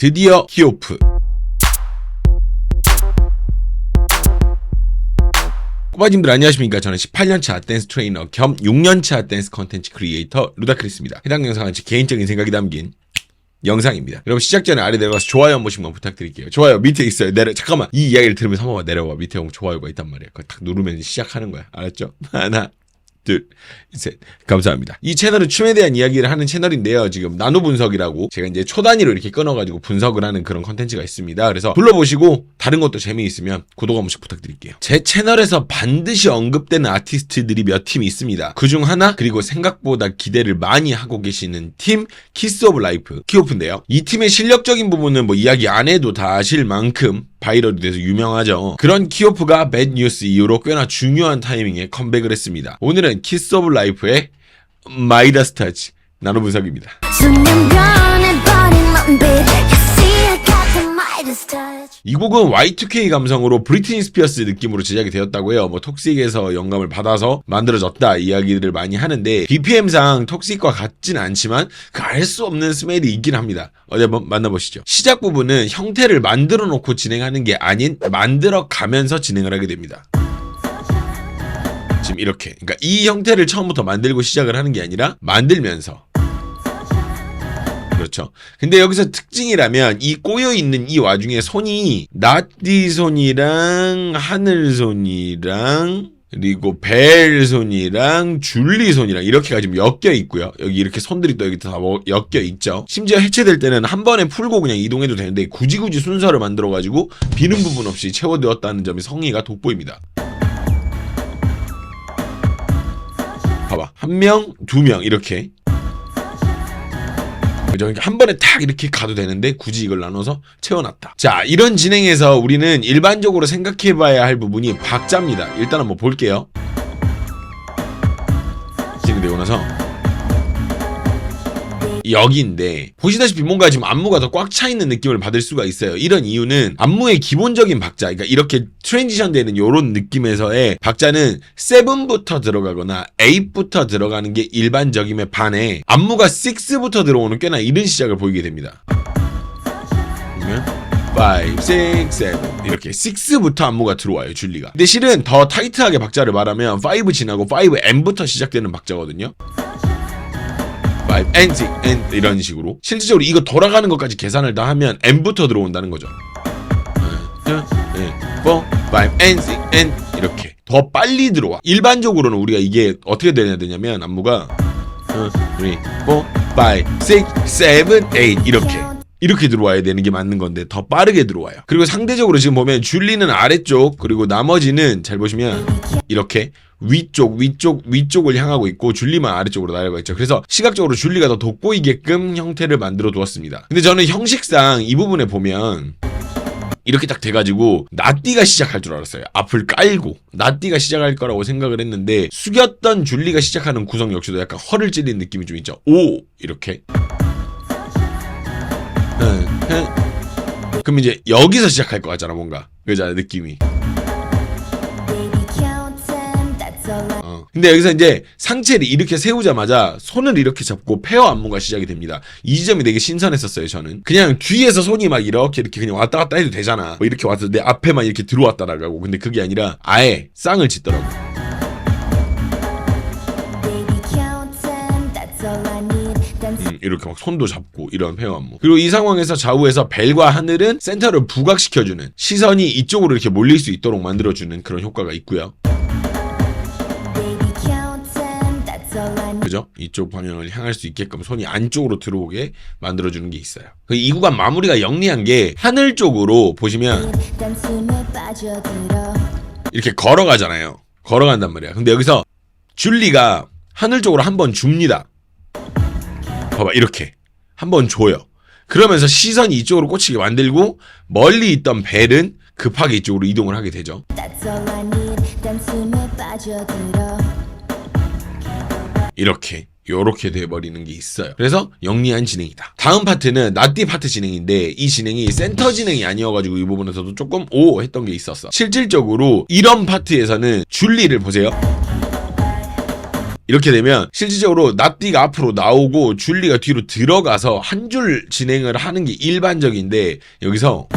드디어 키오프. 꼬마님들 안녕하십니까. 저는 18년차 댄스 트레이너 겸 6년차 댄스 컨텐츠 크리에이터 루다크리스입니다. 해당 영상은 제 개인적인 생각이 담긴 영상입니다. 여러분 시작 전에 아래 내려가서 좋아요 한 번씩만 부탁드릴게요. 좋아요 밑에 있어요. 잠깐만, 이 이야기를 들으면서 한 번만 내려와. 밑에 오면 좋아요가 있단 말이야. 그거 딱 누르면 시작하는 거야. 알았죠? 하나 둘, 셋. 감사합니다. 이 채널은 춤에 대한 이야기를 하는 채널인데요. 지금 나노 분석이라고 제가 이제 초단위로 이렇게 끊어가지고 분석을 하는 그런 컨텐츠가 있습니다. 그래서 불러보시고 다른 것도 재미있으면 구독 한 번씩 부탁드릴게요. 제 채널에서 반드시 언급되는 아티스트들이 몇 팀이 있습니다. 그중 하나, 그리고 생각보다 기대를 많이 하고 계시는 팀 키스 오브 라이프, 키오프인데요. 이 팀의 실력적인 부분은 뭐 이야기 안 해도 다 아실 만큼 바이럴이 돼서 유명하죠. 그런 키오프가 배드 뉴스 이후로 꽤나 중요한 타이밍에 컴백을 했습니다. 오늘은 키스 오브 라이프의 마이다스 터치 나노 분석입니다. 이 곡은 Y2K 감성으로 브리트니 스피어스 느낌으로 제작이 되었다고 해요. 뭐 톡식에서 영감을 받아서 만들어졌다 이야기들을 많이 하는데 BPM상 톡식과 같진 않지만 그 알 수 없는 스멜이 있긴 합니다. 어디 한번 만나보시죠. 시작 부분은 형태를 만들어 놓고 진행하는 게 아닌 만들어 가면서 진행을 하게 됩니다. 지금 이렇게, 그러니까 이 형태를 처음부터 만들고 시작을 하는 게 아니라 만들면서. 그렇죠. 근데 여기서 특징이라면 이 꼬여있는 이 와중에 손이 나띠 손이랑 하늘 손이랑 그리고 벨 손이랑 줄리 손이랑 이렇게가 지금 엮여 있고요. 여기 이렇게 손들이 또 여기 다 엮여 있죠. 심지어 해체될 때는 한 번에 풀고 그냥 이동해도 되는데 굳이 순서를 만들어가지고 비는 부분 없이 채워두었다는 점이 성의가 돋보입니다. 봐봐. 한 명, 두 명 이렇게. 그러니까 한 번에 탁 이렇게 가도 되는데 굳이 이걸 나눠서 채워놨다. 자, 이런 진행에서 우리는 일반적으로 생각해봐야 할 부분이 박자입니다. 일단 한번 볼게요. 진행되고 나서 여기인데 보시다시피 뭔가 지금 안무가 더 꽉 차 있는 느낌을 받을 수가 있어요. 이런 이유는 안무의 기본적인 박자, 그러니까 이렇게 트랜지션 되는 이런 느낌에서의 박자는 7부터 들어가거나 8부터 들어가는 게 일반적임에 반해 안무가 6부터 들어오는 꽤나 이른 시작을 보이게 됩니다. 그러면 5, 6, 7 이렇게 6부터 안무가 들어와요, 줄리가. 근데 실은 더 타이트하게 박자를 말하면 5 지나고 5M부터 시작되는 박자거든요. 5 and 6 and 이런 식으로 실질적으로 이거 돌아가는 것까지 계산을 다 하면 M부터 들어온다는 거죠. 4, 5 and 6 and 이렇게 더 빨리 들어와. 일반적으로는 우리가 이게 어떻게 돼야 되냐면 안무가 3, 4, 5, 6, 7, 8 이렇게 들어와야 되는 게 맞는 건데 더 빠르게 들어와요. 그리고 상대적으로 지금 보면 줄리는 아래쪽, 그리고 나머지는 잘 보시면 이렇게 위쪽을 향하고 있고 줄리만 아래쪽으로 날아가 있죠. 그래서 시각적으로 줄리가 더 돋보이게끔 형태를 만들어 두었습니다. 근데 저는 형식상 이 부분에 보면 이렇게 딱 돼가지고 나띠가 시작할 줄 알았어요. 앞을 깔고 나띠가 시작할 거라고 생각을 했는데 숙였던 줄리가 시작하는 구성 역시도 약간 허를 찔린 느낌이 좀 있죠. 오! 이렇게. 그럼 이제 여기서 시작할 것 같잖아, 뭔가. 그잖아, 느낌이. 근데 여기서 이제 상체를 이렇게 세우자마자 손을 이렇게 잡고 페어 안무가 시작이 됩니다. 이 지점이 되게 신선했었어요, 저는. 그냥 뒤에서 손이 막 이렇게 그냥 왔다 갔다 해도 되잖아. 뭐 이렇게 와서 내 앞에만 이렇게 들어왔다 나가고. 근데 그게 아니라 아예 쌍을 짓더라고. 이렇게 막 손도 잡고 이런 페어 안무. 그리고 이 상황에서 좌우에서 벨과 하늘은 센터를 부각시켜주는, 시선이 이쪽으로 이렇게 몰릴 수 있도록 만들어주는 그런 효과가 있고요. 그죠? 이쪽 방향을 향할 수 있게끔 손이 안쪽으로 들어오게 만들어주는 게 있어요. 이 구간 마무리가 영리한 게 하늘 쪽으로 보시면 이렇게 걸어가잖아요. 걸어간단 말이야. 근데 여기서 줄리가 하늘 쪽으로 한번 줍니다. 봐봐, 이렇게 한번 줘요. 그러면서 시선이 이쪽으로 꽂히게 만들고 멀리 있던 벨은 급하게 이쪽으로 이동을 하게 되죠. 요렇게 돼버리는 게 있어요. 그래서 영리한 진행이다. 다음 파트는 나띠 파트 진행인데 이 진행이 센터 진행이 아니어가지고 이 부분에서도 조금 오 했던 게 있었어. 실질적으로 이런 파트에서는 줄리를 보세요. 이렇게 되면 실질적으로 나띠가 앞으로 나오고 줄리가 뒤로 들어가서 한 줄 진행을 하는 게 일반적인데 여기서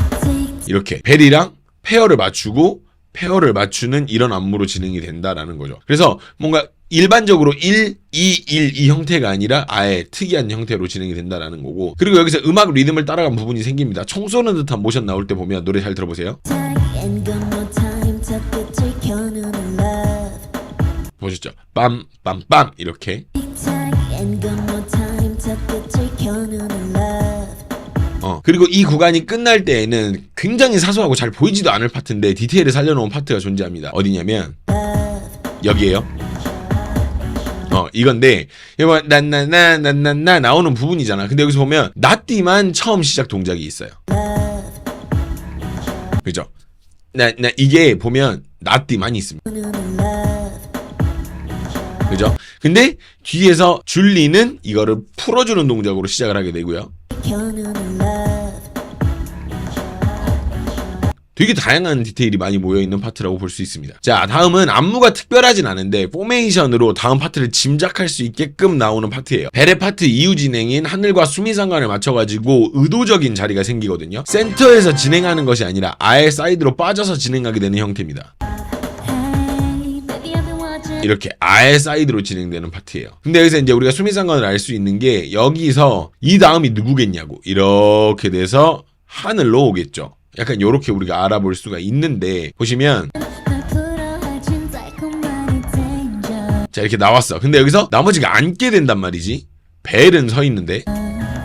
이렇게 벨이랑 페어를 맞추고 페어를 맞추는 이런 안무로 진행이 된다라는 거죠. 그래서 뭔가 일반적으로 1, 2, 1 이 형태가 아니라 아예 특이한 형태로 진행이 된다라는 거고, 그리고 여기서 음악 리듬을 따라간 부분이 생깁니다. 총 쏘는 듯한 모션 나올 때 보면 노래 잘 들어보세요. 보셨죠? 빰, 빰, 빰 이렇게. 그리고 이 구간이 끝날 때에는 굉장히 사소하고 잘 보이지도 않을 파트인데 디테일을 살려놓은 파트가 존재합니다. 어디냐면 여기에요. 이건데 이거 나나나나나나 나오는 부분이잖아. 근데 여기서 보면 나띠만 처음 시작 동작이 있어요. 그죠? 이게 보면 나띠만 있습니다. 그죠? 근데 뒤에서 줄리는 이거를 풀어주는 동작으로 시작을 하게 되고요. 되게 다양한 디테일이 많이 모여있는 파트라고 볼 수 있습니다. 자, 다음은 안무가 특별하진 않은데 포메이션으로 다음 파트를 짐작할 수 있게끔 나오는 파트예요. 벨의 파트 이후 진행인 하늘과 수미상관을 맞춰가지고 의도적인 자리가 생기거든요. 센터에서 진행하는 것이 아니라 아예 사이드로 빠져서 진행하게 되는 형태입니다. 이렇게 아예 사이드로 진행되는 파트예요. 근데 여기서 이제 우리가 수미상관을 알 수 있는 게 여기서 이 다음이 누구겠냐고 이렇게 돼서 하늘로 오겠죠. 약간 요렇게 우리가 알아볼 수가 있는데 보시면 자 이렇게 나왔어. 근데 여기서 나머지가 앉게 된단 말이지. 벨은 서 있는데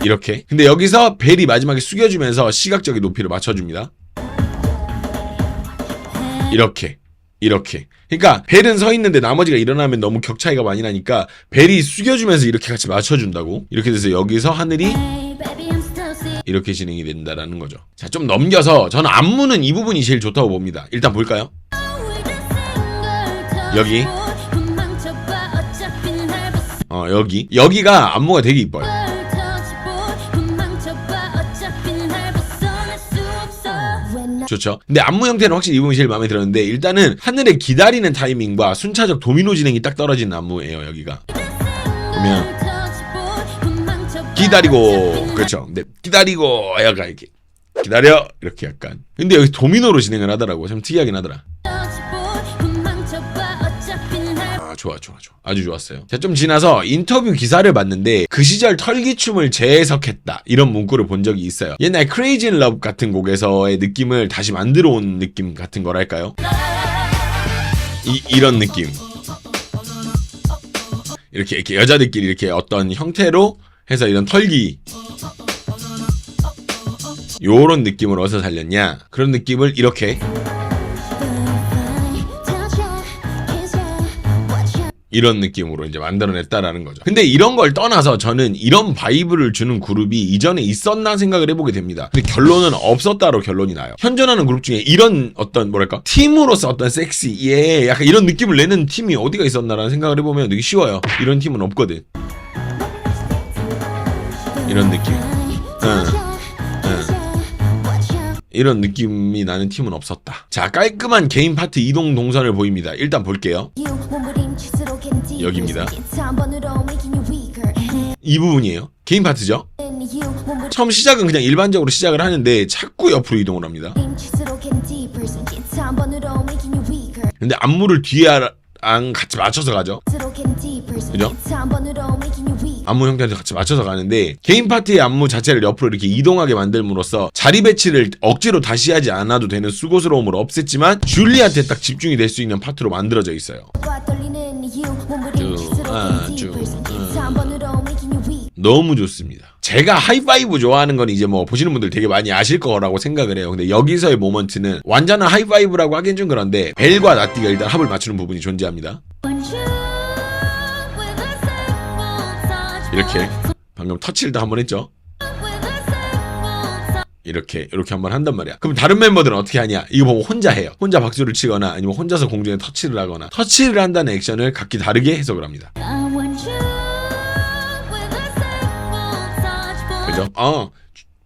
이렇게. 근데 여기서 벨이 마지막에 숙여주면서 시각적인 높이를 맞춰줍니다. 이렇게 그러니까 벨은 서 있는데 나머지가 일어나면 너무 격 차이가 많이 나니까 벨이 숙여주면서 이렇게 같이 맞춰준다고. 이렇게 돼서 여기서 하늘이 이렇게 진행이 된다라는 거죠. 자, 좀 넘겨서 저는 안무는 이 부분이 제일 좋다고 봅니다. 일단 볼까요? 여기가 안무가 되게 이뻐요. 좋죠. 근데 안무 형태는 확실히 이 부분이 제일 마음에 들었는데 일단은 하늘의 기다리는 타이밍과 순차적 도미노 진행이 딱 떨어진 안무예요. 여기가 보면 기다리고 그렇죠. 근데 기다리고 약간 이렇게 기다려 이렇게 약간. 근데 여기 도미노로 진행을 하더라고. 참 특이하긴 하더라. 좋아. 아주 좋았어요. 자, 좀 지나서 인터뷰 기사를 봤는데 그 시절 털기춤을 재해석했다 이런 문구를 본 적이 있어요. 옛날 Crazy in Love 같은 곡에서의 느낌을 다시 만들어 온 느낌 같은 거랄까요? 이런 느낌. 이렇게 여자들끼리 이렇게 어떤 형태로 해서 이런 털기 요런 느낌을 어디서 살렸냐? 그런 느낌을 이렇게 이런 느낌으로 이제 만들어냈다라는 거죠. 근데 이런 걸 떠나서 저는 이런 바이브를 주는 그룹이 이전에 있었나 생각을 해보게 됩니다. 근데 결론은 없었다로 결론이 나요. 현존하는 그룹 중에 이런 어떤 뭐랄까 팀으로서 어떤 섹시 약간 이런 느낌을 내는 팀이 어디가 있었나라는 생각을 해보면 되게 쉬워요. 이런 팀은 없거든. 이런 느낌. 이런 느낌이 나는 팀은 없었다. 자, 깔끔한 개인 파트 이동 동선을 보입니다. 일단 볼게요. 여기입니다. 이 부분이에요. 개인 파트죠. 처음 시작은 그냥 일반적으로 시작을 하는데 자꾸 옆으로 이동을 합니다. 근데 안무를 뒤에랑 같이 맞춰서 가죠. 그죠? 안무 형태한테 같이 맞춰서 가는데 개인 파트의 안무 자체를 옆으로 이렇게 이동하게 만들므로써 자리 배치를 억지로 다시 하지 않아도 되는 수고스러움을 없앴지만 줄리한테 딱 집중이 될 수 있는 파트로 만들어져 있어요. 너무 좋습니다. 제가 하이파이브 좋아하는 건 이제 뭐 보시는 분들 되게 많이 아실 거라고 생각을 해요. 근데 여기서의 모먼트는 완전한 하이파이브라고 하긴 좀 그런데 벨과 나띠가 일단 합을 맞추는 부분이 존재합니다. 이렇게 방금 터치를 한번 했죠. 이렇게 한번 한단 말이야. 그럼 다른 멤버들은 어떻게 하냐? 이거 보고 혼자 해요. 혼자 박수를 치거나 아니면 혼자서 공중에 터치를 하거나 터치를 한다는 액션을 각기 다르게 해석을 합니다. 그죠?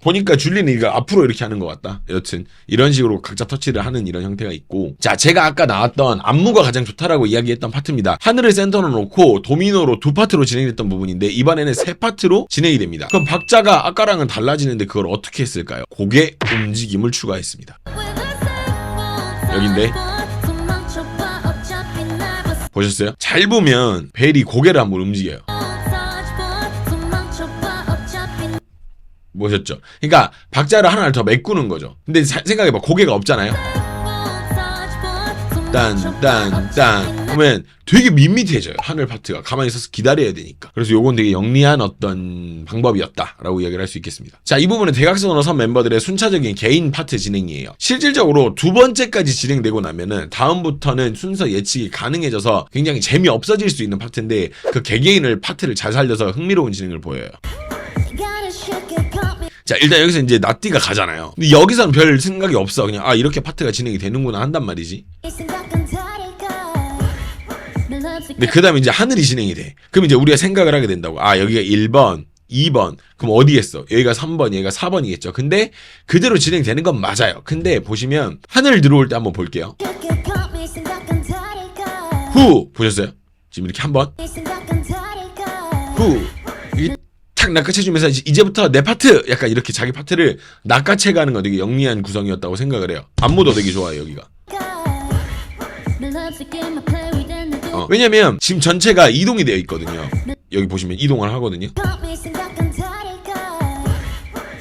보니까 줄리는 이거 앞으로 이렇게 하는 것 같다. 여튼 이런 식으로 각자 터치를 하는 이런 형태가 있고, 자, 제가 아까 나왔던 안무가 가장 좋다라고 이야기했던 파트입니다. 하늘을 센터로 놓고 도미노로 두 파트로 진행됐던 부분인데 이번에는 세 파트로 진행이 됩니다. 그럼 박자가 아까랑은 달라지는데 그걸 어떻게 했을까요? 곡의 움직임을 추가했습니다. 여긴데 보셨어요? 잘 보면 벨이 고개를 한번 움직여요. 보셨죠? 그러니까 박자를 하나를 더 메꾸는 거죠. 근데 생각해봐, 고개가 없잖아요. 딴 그러면 되게 밋밋해져요. 하늘 파트가 가만히 있어서 기다려야 되니까. 그래서 요건 되게 영리한 어떤 방법이었다라고 이야기를 할 수 있겠습니다. 자, 이 부분은 대각선으로 선 멤버들의 순차적인 개인 파트 진행이에요. 실질적으로 두 번째까지 진행되고 나면은 다음부터는 순서 예측이 가능해져서 굉장히 재미없어질 수 있는 파트인데 그 개개인을 파트를 잘 살려서 흥미로운 진행을 보여요. 자, 일단 여기서 이제 나띠가 가잖아요. 근데 여기서는 별 생각이 없어. 그냥 이렇게 파트가 진행이 되는구나 한단 말이지. 근데 그 다음에 이제 하늘이 진행이 돼. 그럼 이제 우리가 생각을 하게 된다고. 여기가 1번, 2번. 그럼 어디 했어? 여기가 3번, 여기가 4번이겠죠. 근데 그대로 진행되는 건 맞아요. 근데 보시면 하늘 들어올 때 한번 볼게요. 후! 보셨어요? 지금 이렇게 한 번. 후! 이게 탁 낚아채주면서 이제부터 내 파트! 약간 이렇게 자기 파트를 낚아채가는 건 되게 영리한 구성이었다고 생각을 해요. 안무도 되게 좋아요, 여기가. 왜냐면 지금 전체가 이동이 되어 있거든요. 여기 보시면 이동을 하거든요.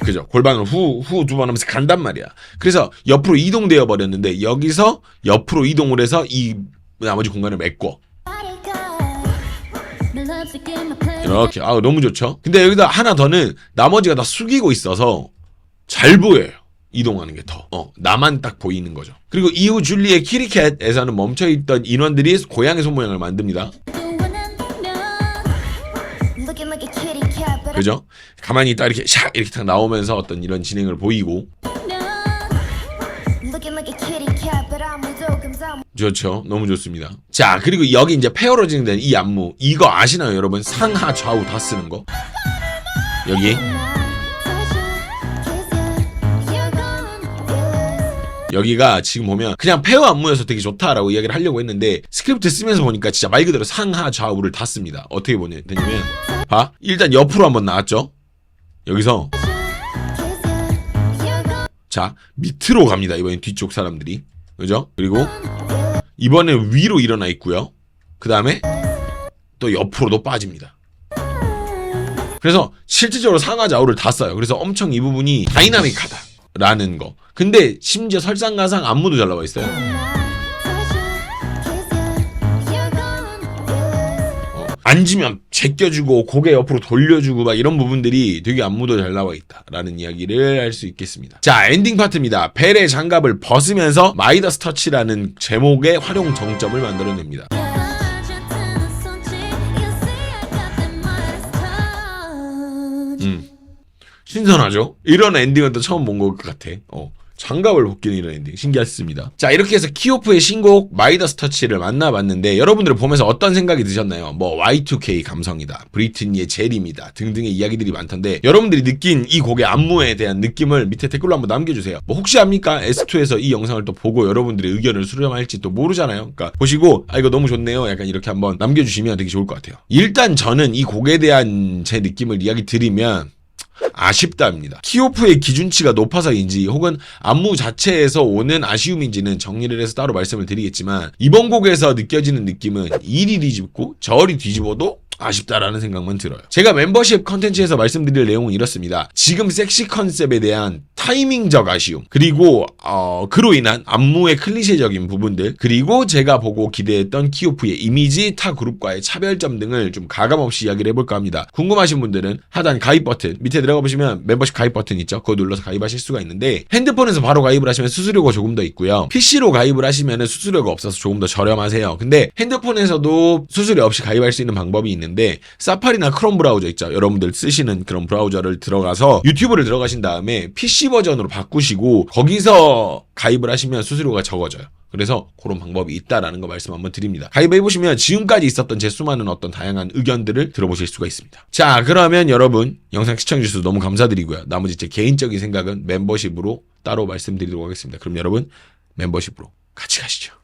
그죠? 골반을 후 두 번 하면서 간단 말이야. 그래서 옆으로 이동되어 버렸는데 여기서 옆으로 이동을 해서 이 나머지 공간을 메꿔. 이렇게 너무 좋죠? 근데 여기다 하나 더는 나머지가 다 숙이고 있어서 잘 보여요. 이동하는 게 더 나만 딱 보이는 거죠. 그리고 이후 줄리의 키리캣에서는 멈춰있던 인원들이 고양이 손모양을 만듭니다. 그죠? 가만히 있다 이렇게 샥 이렇게 딱 나오면서 어떤 이런 진행을 보이고. 좋죠. 너무 좋습니다. 자, 그리고 여기 이제 페어로 진행된 이 안무, 이거 아시나요 여러분? 상하 좌우 다 쓰는 거. 여기가 지금 보면 그냥 페어 안무여서 되게 좋다라고 이야기를 하려고 했는데 스크립트 쓰면서 보니까 진짜 말 그대로 상하 좌우를 다 씁니다. 어떻게 되냐면 봐, 일단 옆으로 한번 나왔죠. 여기서 자, 밑으로 갑니다. 이번엔 뒤쪽 사람들이, 그죠? 그리고 이번엔 위로 일어나 있고요. 그 다음에 또 옆으로도 빠집니다. 그래서 실질적으로 상하 좌우를 다 써요. 그래서 엄청 이 부분이 다이나믹하다라는 거. 근데 심지어 설상가상 안무도 잘 나와 있어요. 앉으면 제껴주고 고개 옆으로 돌려주고 막 이런 부분들이 되게 안무도 잘 나와 있다라는 이야기를 할 수 있겠습니다. 자, 엔딩 파트입니다. 벨의 장갑을 벗으면서 마이더스 터치라는 제목의 활용 정점을 만들어냅니다. 신선하죠? 이런 엔딩은 또 처음 본 것 같아. 장갑을 벗기는 이런 엔딩 신기했습니다. 자, 이렇게 해서 키오프의 신곡 마이더스 터치를 만나봤는데 여러분들 보면서 어떤 생각이 드셨나요? 뭐 Y2K 감성이다, 브리트니의 젤입니다 등등의 이야기들이 많던데 여러분들이 느낀 이 곡의 안무에 대한 느낌을 밑에 댓글로 한번 남겨주세요. 뭐 혹시 압니까? S2에서 이 영상을 또 보고 여러분들의 의견을 수렴할지 또 모르잖아요. 그러니까 보시고 이거 너무 좋네요 약간 이렇게 한번 남겨주시면 되게 좋을 것 같아요. 일단 저는 이 곡에 대한 제 느낌을 이야기 드리면 아쉽다입니다. 키오프의 기준치가 높아서인지 혹은 안무 자체에서 오는 아쉬움인지는 정리를 해서 따로 말씀을 드리겠지만 이번 곡에서 느껴지는 느낌은 이리 뒤집고 저리 뒤집어도 아쉽다라는 생각만 들어요. 제가 멤버십 컨텐츠에서 말씀드릴 내용은 이렇습니다. 지금 섹시 컨셉에 대한 타이밍적 아쉬움, 그리고 그로 인한 안무의 클리셰적인 부분들, 그리고 제가 보고 기대했던 키오프의 이미지, 타 그룹과의 차별점 등을 좀 가감없이 이야기를 해볼까 합니다. 궁금하신 분들은 하단 가입 버튼 밑에 들어가 보시면 멤버십 가입 버튼 있죠? 그거 눌러서 가입하실 수가 있는데 핸드폰에서 바로 가입을 하시면 수수료가 조금 더 있고요. PC로 가입을 하시면 수수료가 없어서 조금 더 저렴하세요. 근데 핸드폰에서도 수수료 없이 가입할 수 있는 방법이 있는데 사파리나 크롬 브라우저 있죠? 여러분들 쓰시는 그런 브라우저를 들어가서 유튜브를 들어가신 다음에 PC 버전으로 바꾸시고 거기서 가입을 하시면 수수료가 적어져요. 그래서 그런 방법이 있다라는 거 말씀 한번 드립니다. 가입해보시면 지금까지 있었던 제 수많은 어떤 다양한 의견들을 들어보실 수가 있습니다. 자, 그러면 여러분 영상 시청해주셔서 너무 감사드리고요. 나머지 제 개인적인 생각은 멤버십으로 따로 말씀드리도록 하겠습니다. 그럼 여러분 멤버십으로 같이 가시죠.